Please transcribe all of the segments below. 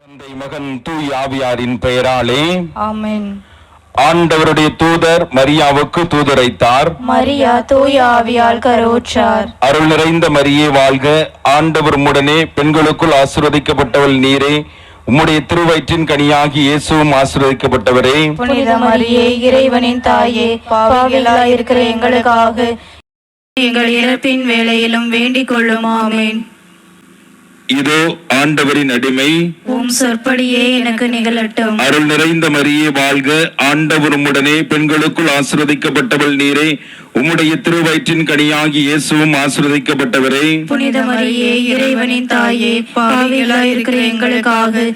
தந்தை மகன் தூய் ஆவியாரின் பெயராலே ஆமென். ஆண்டவருடைய தூதர் மரியாவுக்கு தூதரைத்தார். மரியா தூய ஆவியால் கருவுற்றார். அருள் நிறைந்த மரியே வாழ்க, ஆண்டவர் உம்முடனே, பெண்களுக்குள் ஆசீர்வதிக்கப்பட்டவள் நீரே, உம்முடைய திருவயிற்றின் கனியாகி இயேசுவும் ஆசீர்வதிக்கப்பட்டவரே. புனித மரியே, இறைவனின் தாயே, பாவிகளாய் இருக்கிற எங்களுக்காக எங்கள் இறப்பின் வேளையிலும் வேண்டிக் கொள்ளும். ஆமென். இதோ ஆண்டவரின் அடிமை, உம் சொற்படியே எனக்கு நிகழட்டும். அருள் நிறைந்த மரியே வாழ்க, ஆண்டவர் உம்முடனே, பெண்களுக்குள் ஆசீர்வதிக்கப்பட்டவள் நீரே, உம்முடைய திருவயிற்றின் கனியாகி இயேசுவும் ஆசீர்வதிக்கப்பட்டவரே. புனித மரியே, இறைவனின் தாயே, பாவிகளாய் இருக்கிற எங்களுக்காக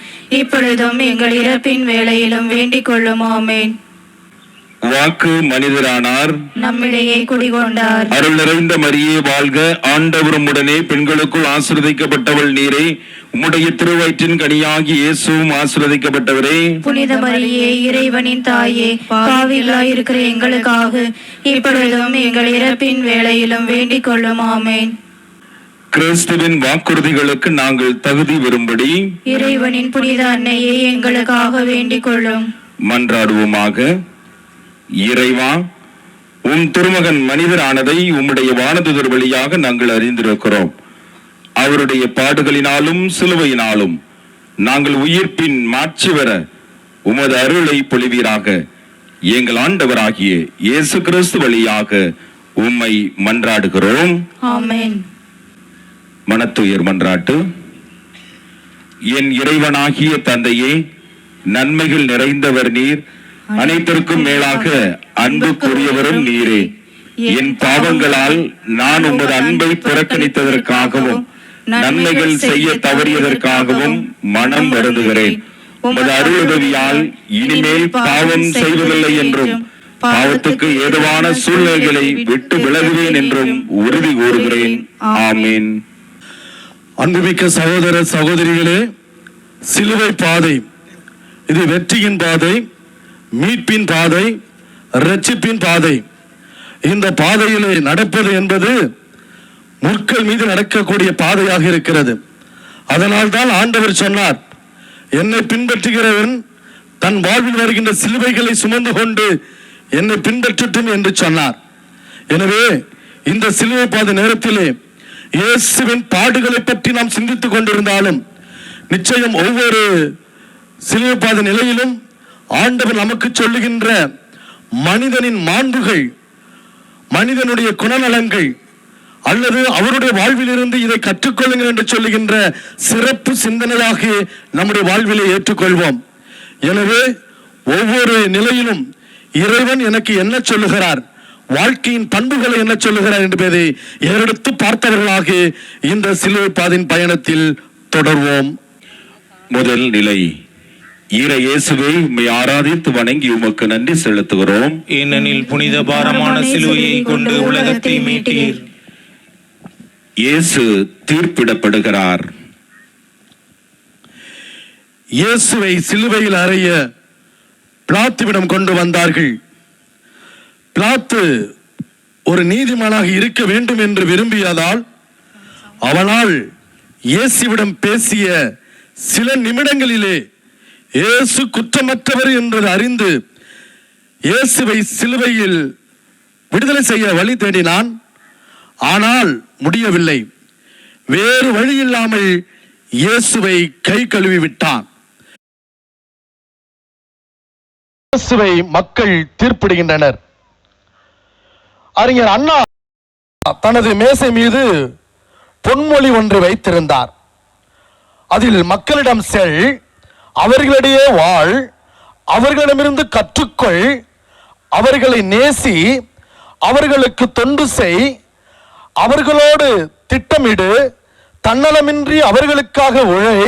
இப்பொழுதும் எங்கள் இறப்பின் வேளையிலும் வேண்டிக் கொள்ளும். ஆமென். வாக்கு மனிதரானார், நம்மிடையே குடிகொண்டார். அருள் நிறைந்த மரியே வாழ்க, ஆண்டவர் உம்முடனே, பெண்களுக்குள் ஆசீர்வதிக்கப்பட்டவள் நீரே, உம்முடைய திருவயிற்றின் கனியாகி இயேசுவும் ஆசீர்வதிக்கப்பட்டவரே. புனித மரியே, இறைவனின் தாயே, பாவிகளாய் இருக்கிற எங்களுக்காக இப்பொழுதும் எங்கள் இறப்பின் வேளையிலும் வேண்டிக் கொள்ளும். ஆமென். கிறிஸ்துவின் வாக்குறுதிகளுக்கு நாங்கள் தகுதி பெறும்படி இறைவனின் புனித அன்னையே எங்களுக்காக வேண்டிக் கொள்ளும். மன்றாடுவோமாக. இறைவா, உம் திருமகன் மனிதரானதை உம்முடைய வானதுதர் வழியாக நாங்கள் அறிந்திருக்கிறோம். அவருடைய பாடுகளினாலும் சிலுவையினாலும் நாங்கள் உயிர்ப்பின் மாட்சி வர உமது அருளை பொழிவீராக. எங்கள் ஆண்டவராகிய இயேசு கிறிஸ்து வழியாக உம்மை மன்றாடுகிறோம். ஆமென். மனத்துயர் மன்றாட்டு. என் இறைவனாகிய தந்தையே, நன்மைகள் நிறைந்தவர் நீர், அனைத்திற்கும் மேலாக அன்புக்குரியவரும் நீரே. என் பாவங்களால் நான் உமது அன்பை புறக்கணித்ததற்காகவும் நன்மைகள் செய்ய தவறியதற்காகவும் மனம் வருந்துகிறேன். உமது அருளுதவியால் இனிமேல் பாவம் செய்வதில்லை என்றும் பாவத்துக்கு ஏதுவான சூழ்நிலைகளை விட்டு விலகுவேன் என்றும் உறுதி கூறுகிறேன். ஆமீன். அன்புமிக்க சகோதர சகோதரிகளே, சிலுவை பாதை இது வெற்றியின் பாதை, மீட்பின் பாதை, இரட்சிப்பின் பாதை. இந்த பாதையிலே நடப்பது என்பது முட்கள் மீது நடக்கக்கூடிய பாதையாக இருக்கிறது. அதனால் தான் ஆண்டவர் சொன்னார், என்னை பின்பற்றுகிறவன் தன் வாழ்வில் வருகின்ற சிலுவைகளை சுமந்து கொண்டு என்னை பின்பற்றட்டும் என்று சொன்னார். எனவே இந்த சிலுவை பாதை நேரத்திலே இயேசுவின் பாடுகளை பற்றி நாம் சிந்தித்துக் கொண்டிருந்தாலும் நிச்சயம் ஒவ்வொரு சிலுவை பாதை நிலையிலும் ஆண்டவர் நமக்கு சொல்லுகின்ற மனிதனின் மாண்புகள், மனிதனுடைய குணநலங்கள், அல்லது அவருடைய வாழ்வில் இருந்து இதை கற்றுக்கொள்ளுங்கள் என்று சொல்லுகின்ற சிறப்பு சிந்தனையாக நம்முடைய வாழ்விலை ஏற்றுக்கொள்வோம். எனவே ஒவ்வொரு நிலையிலும் இறைவன் எனக்கு என்ன சொல்லுகிறார், வாழ்க்கையின் பண்புகளை என்ன சொல்லுகிறார் என்பதை ஏறெடுத்து பார்த்தவர்களாக இந்த சிலுவை பாதையின் பயணத்தில் தொடர்வோம். முதல் நிலை. இயேசுவை உம்மை ஆராதித்து வணங்கி உமக்கு நன்றி செலுத்துகிறோம். ஏனெனில் புனித பாரமான சிலுவையை கொண்டு உலகத்தை மீட்டீர். இயேசு தீர்ப்பிடப்படுகிறார். இயேசுவை சிலுவையில் அறைய பிலாத்துவிடம் கொண்டு வந்தார்கள். பிலாத்து ஒரு நீதிமானாக இருக்க வேண்டும் என்று விரும்பியதால் அவனால் இயேசுவிடம் பேசிய சில நிமிடங்களிலே இயேசு குற்றமற்றவர் என்பதை அறிந்து இயேசுவை சிலுவையில் விடுதலை செய்ய வழி தேடினான். ஆனால் முடியவில்லை. வேறு வழி இல்லாமல் இயேசுவை கை கழுவி விட்டான். இயேசுவை மக்கள் தீர்ப்பிடுகின்றனர். அறிஞர் அண்ணா தனது மேசை மீது பொன்மொழி ஒன்று வைத்திருந்தார். அதில் மக்களிடம் செல், அவர்களிடையே வாழ், அவர்களிடமிருந்து கற்றுக்கொள், அவர்களை நேசி, அவர்களுக்கு தொண்டு செய், அவர்களோடு திட்டமிடு, தன்னலமின்றி அவர்களுக்காக உழை,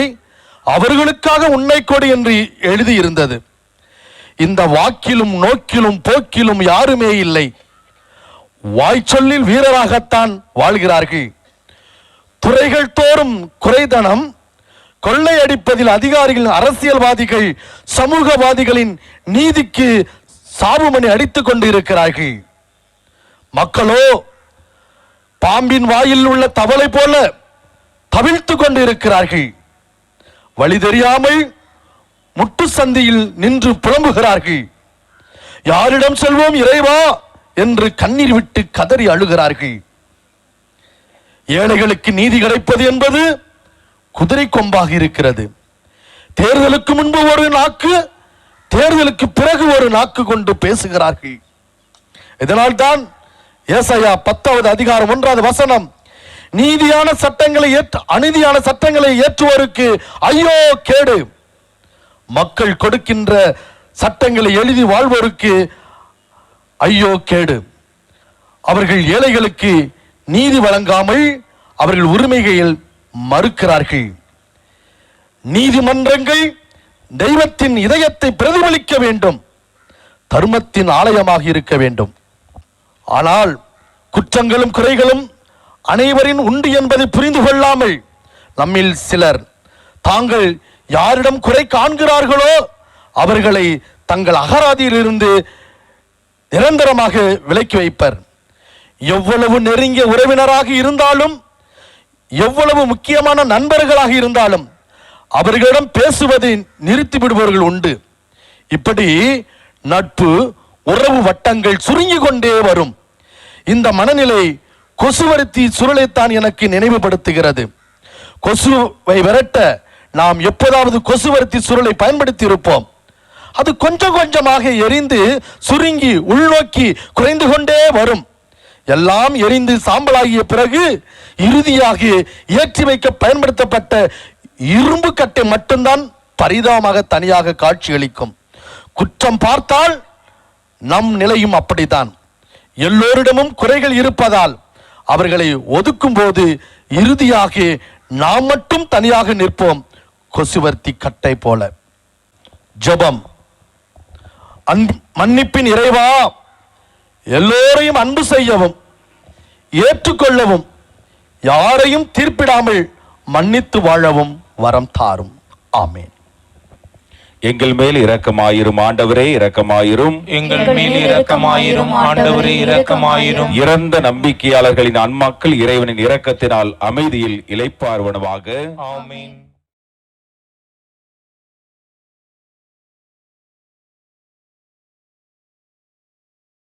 அவர்களுக்காக உன்னை கொடு என்று எழுதியிருந்தது. இந்த வாக்கிலும் நோக்கிலும் போக்கிலும் யாருமே இல்லை. வாய்ச்சொல்லில் வீரராகத்தான் வாழ்கிறார்கள். துறைகள் தோறும் குறைதனம், கொள்ளையடிப்பதில் அதிகாரிகள், அரசியல்வாதிகள், சமூகவாதிகளின் நீதிக்கு சாபுமணி அடித்துக் கொண்டு இருக்கிறார்கள். மக்களோ பாம்பின் வாயில் உள்ள தவளை போல தவிழ்த்து கொண்டு இருக்கிறார்கள். வழி தெரியாமல் முட்டு சந்தியில் நின்று புலம்புகிறார்கள். யாரிடம் செல்வோம் இறைவா என்று கண்ணீர் விட்டு கதறி அழுகிறார்கள். ஏழைகளுக்கு நீதி கிடைப்பது என்பது குதிரை கொம்பாக இருக்கிறது. தேர்தலுக்கு முன்பு ஒரு நாக்கு, தேர்தலுக்கு பிறகு ஒரு நாக்கு கொண்டு பேசுகிறார்கள். இதனால்தான் ஏசாயா 10வது அதிகாரம் 1வது வசனம், நீதியான சட்டங்களை அநீதியான சட்டங்களை ஏற்றுவோருக்கு ஐயோ கேடு. மக்கள் கொடுக்கின்ற சட்டங்களை எழுதி வாழ்வோருக்கு ஐயோ கேடு. அவர்கள் ஏழைகளுக்கு நீதி வழங்காமல் அவர்கள் உரிமைகள் மறுக்கிறார்கள். நீதிமன்றங்கள் தெய்வத்தின் இதயத்தை பிரதிபலிக்க வேண்டும், தர்மத்தின் ஆலயமாக இருக்க வேண்டும். ஆனால் குற்றங்களும் குறைகளும் அனைவரின் உண்டு என்பதை புரிந்து கொள்ளாமல் நம்மில் சிலர் தாங்கள் யாரிடம் குறை காண்கிறார்களோ அவர்களை தங்கள் அகராதியிலிருந்து நிரந்தரமாக விலக்கி வைப்பர். எவ்வளவு நெருங்கிய உறவினராக இருந்தாலும், எவ்வளவு முக்கியமான நண்பர்களாக இருந்தாலும் அவர்களிடம் பேசுவதை நிறுத்தி விடுபவர்கள் உண்டு. இப்படி நட்பு உறவு வட்டங்கள் சுருங்கி கொண்டே வரும். இந்த மனநிலை கொசுவர்த்தி சுருளைத்தான் எனக்கு நினைவுபடுத்துகிறது. கொசுவை விரட்ட நாம் எப்போதாவது கொசுவர்த்தி சுருளை பயன்படுத்தி இருப்போம். அது கொஞ்சம் கொஞ்சமாக எரிந்து சுருங்கி உள்நோக்கி குறைந்து கொண்டே வரும். எல்லாம் எரிந்து சாம்பலாகிய பிறகு இறுதியாக ஏற்றி வைக்க பயன்படுத்தப்பட்ட இரும்பு கட்டை மட்டும்தான் பரிதாபமாக தனியாக காட்சியளிக்கும். குற்றம் பார்த்தால் நம் நிலையும் அப்படித்தான். எல்லோரிடமும் குறைகள் இருப்பதால் அவர்களை ஒதுக்கும் போது இறுதியாக நாம் மட்டும் தனியாக நிற்போம், கொசுவர்த்தி கட்டை போல. ஜெபம். மன்னிப்பின் இறைவா, எல்லோரையும் அன்பு செய்யவும் ஏற்றுக்கொள்ளவும் யாரையும் தீர்ப்பிடாமல் மன்னித்து வாழவும் வரம் தாரும். ஆமென். எங்கள் மேல் இரக்கமாயிரும் ஆண்டவரே, இரக்கமாயிரும். எங்கள் மேல் இரக்கமாயிரும் ஆண்டவரே, இரக்கமாயிரும். இறந்த நம்பிக்கையாளர்களின் ஆன்மாக்கள் இறைவனின் இரக்கத்தினால் அமைதியில் இளைப்பாறுவனவாக. ஆமென்.